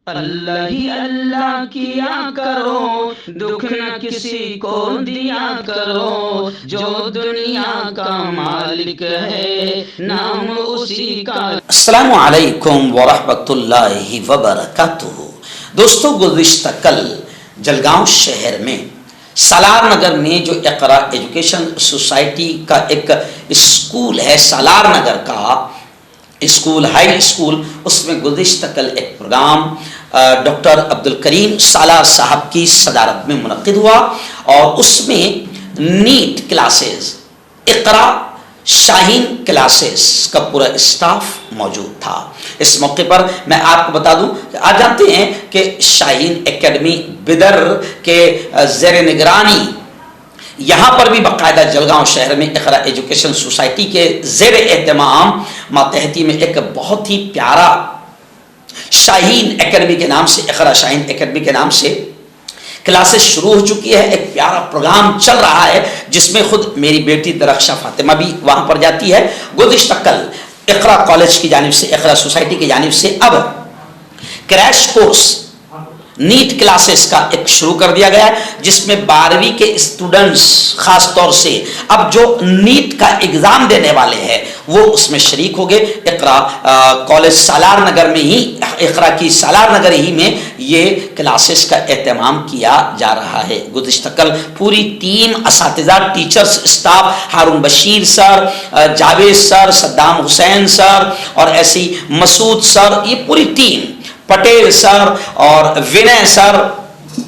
اللہ ہی اللہ کیا کرو، دکھ نہ کسی کو دیا کرو، جو دنیا کا مالک ہے نام اسی کا۔ السلام علیکم ورحمۃ اللہ وبرکاتہ۔ دوستو، گزشتہ کل جلگاؤں شہر میں سالار نگر میں جو اقرا ایجوکیشن سوسائٹی کا ایک اسکول ہے، سالار نگر کا اسکول، ہائی اسکول، اس میں گزشتہ کل ایک پروگرام ڈاکٹر عبدالکریم سالار صاحب کی صدارت میں منعقد ہوا، اور اس میں نیٹ کلاسز، اقرا شاہین کلاسز کا پورا اسٹاف موجود تھا۔ اس موقع پر میں آپ کو بتا دوں کہ آپ جانتے ہیں کہ شاہین اکیڈمی بدر کے زیر نگرانی یہاں پر بھی باقاعدہ جلگاؤں شہر میں اقرا ایجوکیشن سوسائٹی کے زیر اہتمام ماتحتی میں ایک بہت ہی پیارا شاہین اکیڈمی کے نام سے، اقرا شاہین اکیڈمی کے نام سے کلاسز شروع ہو چکی ہے۔ ایک پیارا پروگرام چل رہا ہے جس میں خود میری بیٹی درخشہ فاطمہ بھی وہاں پر جاتی ہے۔ گزشتہ کل اقرا کالج کی جانب سے، اقرا سوسائٹی کی جانب سے اب کریش کورس نیٹ کلاسز کا ایک شروع کر دیا گیا ہے، جس میں 12ویں کے اسٹوڈنٹس خاص طور سے اب جو نیٹ کا ایگزام دینے والے ہیں وہ اس میں شریک ہو گئے۔ اقرا کالج سالار نگر میں ہی، اقرا کی سالار نگر ہی میں یہ کلاسز کا اہتمام کیا جا رہا ہے۔ گزشتہ کل پوری ٹیم، اساتذہ، ٹیچرز، اسٹاف، ہارون بشیر سر، جاوید سر، صدام حسین سر اور ایسی مسعود سر، یہ پوری ٹیم، پٹیل سر اور وینے سر،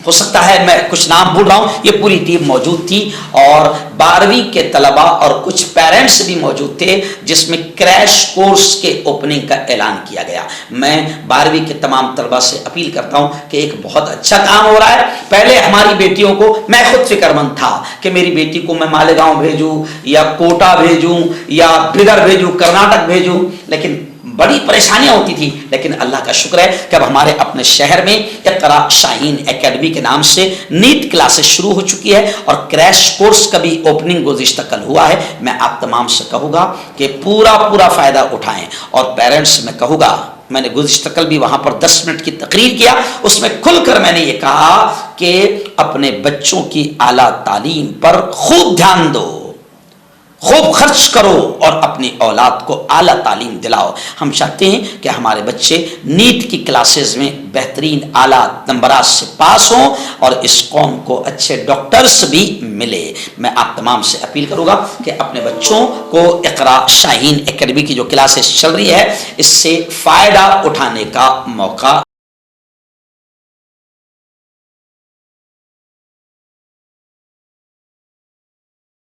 ہو سکتا ہے میں کچھ نام بھول رہا ہوں، یہ پوری ٹیم موجود تھی، اور 12ویں کے طلباء اور کچھ پیرنٹس بھی موجود تھے، جس میں کریش کورس کے اوپننگ کا اعلان کیا گیا۔ میں 12ویں کے تمام طلباء سے اپیل کرتا ہوں کہ ایک بہت اچھا کام ہو رہا ہے۔ پہلے ہماری بیٹیوں کو، میں خود فکر مند تھا کہ میری بیٹی کو میں مالیگاؤں بھیجوں یا کوٹا بھیجوں یا بدر بھیجوں، کرناٹک بھیجوں، لیکن بڑی پریشانیاں ہوتی تھی۔ لیکن اللہ کا شکر ہے کہ اب ہمارے اپنے شہر میں اقرا شاہین اکیڈمی کے نام سے نیٹ کلاسز شروع ہو چکی ہے، اور کریش کورس کا بھی اوپننگ گزشتہ کل ہوا ہے۔ میں آپ تمام سے کہوں گا کہ پورا فائدہ اٹھائیں، اور پیرنٹس میں کہوں گا، میں نے گزشتہ کل بھی وہاں پر 10 منٹ کی تقریر کیا، اس میں کھل کر میں نے یہ کہا کہ اپنے بچوں کی اعلیٰ تعلیم پر خوب دھیان دو، خوب خرچ کرو، اور اپنی اولاد کو اعلیٰ تعلیم دلاؤ۔ ہم چاہتے ہیں کہ ہمارے بچے نیٹ کی کلاسز میں بہترین اعلیٰ نمبرات سے پاس ہوں، اور اس قوم کو اچھے ڈاکٹرز بھی ملے۔ میں آپ تمام سے اپیل کروں گا کہ اپنے بچوں کو اقرا شاہین اکیڈمی کی جو کلاسز چل رہی ہے، اس سے فائدہ اٹھانے کا موقع